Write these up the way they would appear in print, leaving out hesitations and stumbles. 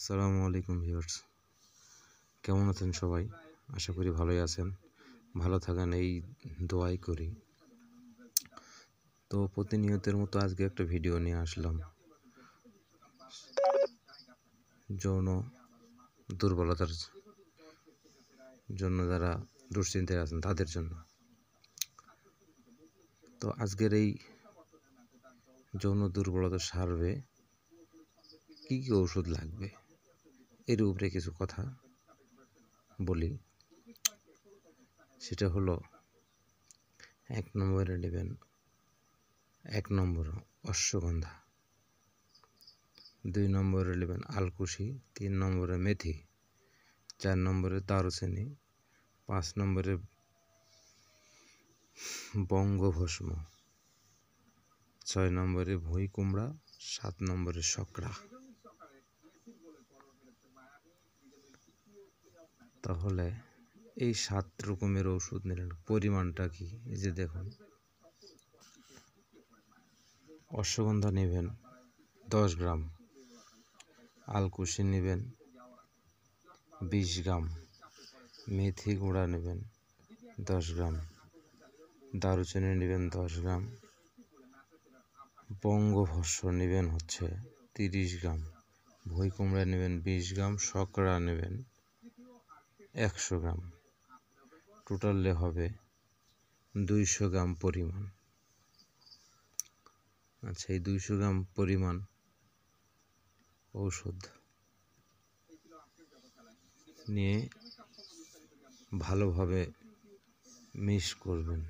আসসালামু আলাইকুম ভিউয়ার্স, কেমন আছেন সবাই? আশা করি ভালোই আছেন। ভালো থাকেন এই দোয়াই করি। তো প্রতিনিয়তের মতো আজকে একটা ভিডিও নিয়ে আসলাম যৌন দুর্বলতার জন্য, যারা দুশ্চিন্তায় আছেন তাদের জন্য। তো আজকের এই যৌন দুর্বলতা সারবে কি কি ওষুধ লাগবে এর উপরে কিছু কথা বলি। সেটা হলো, 1 নম্বরে নেবেন 1 নম্বর অশ্বগন্ধা, 2 নম্বরে নেবেন আলকুশি, 3 নম্বরে মেথি, 4 নম্বরে দারুচিনি, 5 নম্বরে বঙ্গভস্ম, 6 নম্বরে ভুঁই কুমড়া, 7 নম্বরে শকড়া। তাহলে এই 7 রকমের ওষুধ নিলেন। পরিমাণটা কি? এই যে দেখুন, অশ্বগন্ধা নেবেন 10 গ্রাম, আলকুশি নেবেন 20 গ্রাম, মেথি গুঁড়া নেবেন 10 গ্রাম, দারুচিনি নেবেন 10 গ্রাম, বঙ্গভস্ম নেবেন 30 গ্রাম, ভুঁই কুমড়া নেবেন 20 গ্রাম, শকড়া নেবেন 100 গ্রাম। টোটালে হবে 200 গ্রাম পরিমাণ। আচ্ছা, এই 200 গ্রাম পরিমাণ ঔষধ নিয়ে ভালোভাবে মিক্স করবেন,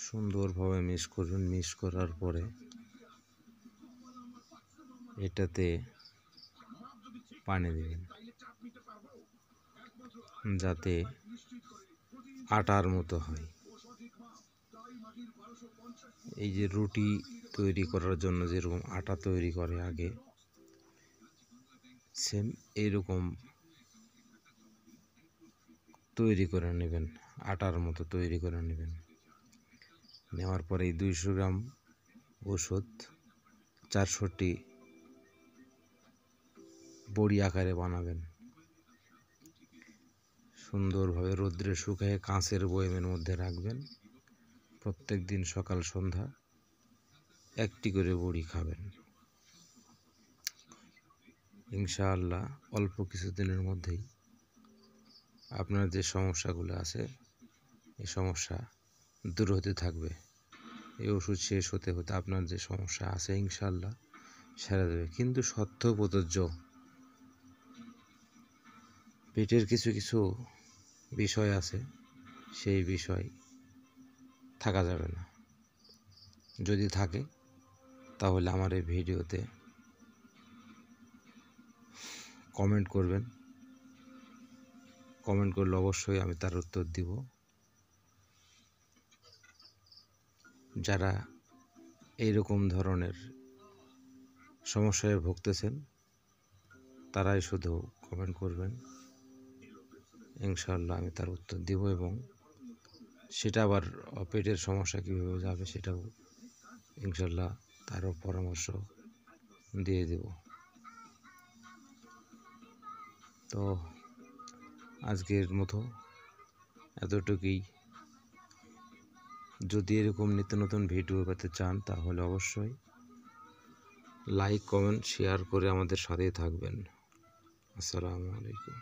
সুন্দরভাবে মিক্স করবেন। মিক্স করার পরে এটাতে পানি দেবেন, যাতে আটার মতো হয়। এই যে রুটি তৈরি করার জন্য যেরকম আটা তৈরি করে আগে, সেম এইরকম তৈরি করে নেবেন, আটার মতো তৈরি করে নেবেন। নেওয়ার পরে এই 200 গ্রাম ওষুধ 400টি বড়ি আকারে বানাবেন। সুন্দরভাবে রোদ্রে শুকিয়ে কাঁচের বয়ামের মধ্যে রাখবেন। প্রত্যেক দিন সকাল সন্ধ্যা 1টি করে বড়ি খাবেন। ইনশাআল্লাহ অল্প কিছুদিনের মধ্যেই আপনার যে সমস্যাগুলো আছে, এই সমস্যা দূর হতে থাকবে। এই ওষুধ শেষ হতে হতে আপনার যে সমস্যা আছে ইনশাআল্লাহ সেরে দেবে। কিন্তু সত্য প্রযোজ্য, পেটের কিছু কিছু বিষয় আছে, সেই বিষয় থাকা যাবে না। যদি থাকে তাহলে আমার এই ভিডিওতে কমেন্ট করবেন। কমেন্ট করলে অবশ্যই আমি তার উত্তর দিব। যারা এইরকম ধরনের সমস্যায় ভুগতেছেন তারাই শুধু কমেন্ট করবেন, ইনশাআল্লাহ আমি তার উত্তর দিব। এবং সেটা আবার পেটের সমস্যা কীভাবে যাবে সেটাও ইনশাআল্লাহ তারও পরামর্শ দিয়ে দেব। তো আজকের মতো এতটুকুই। যদি এরকম নিত্য নতুন ভিডিও পেতে চান তাহলে অবশ্যই লাইক, কমেন্ট, শেয়ার করে আমাদের সাথেই থাকবেন। আসসালামু আলাইকুম।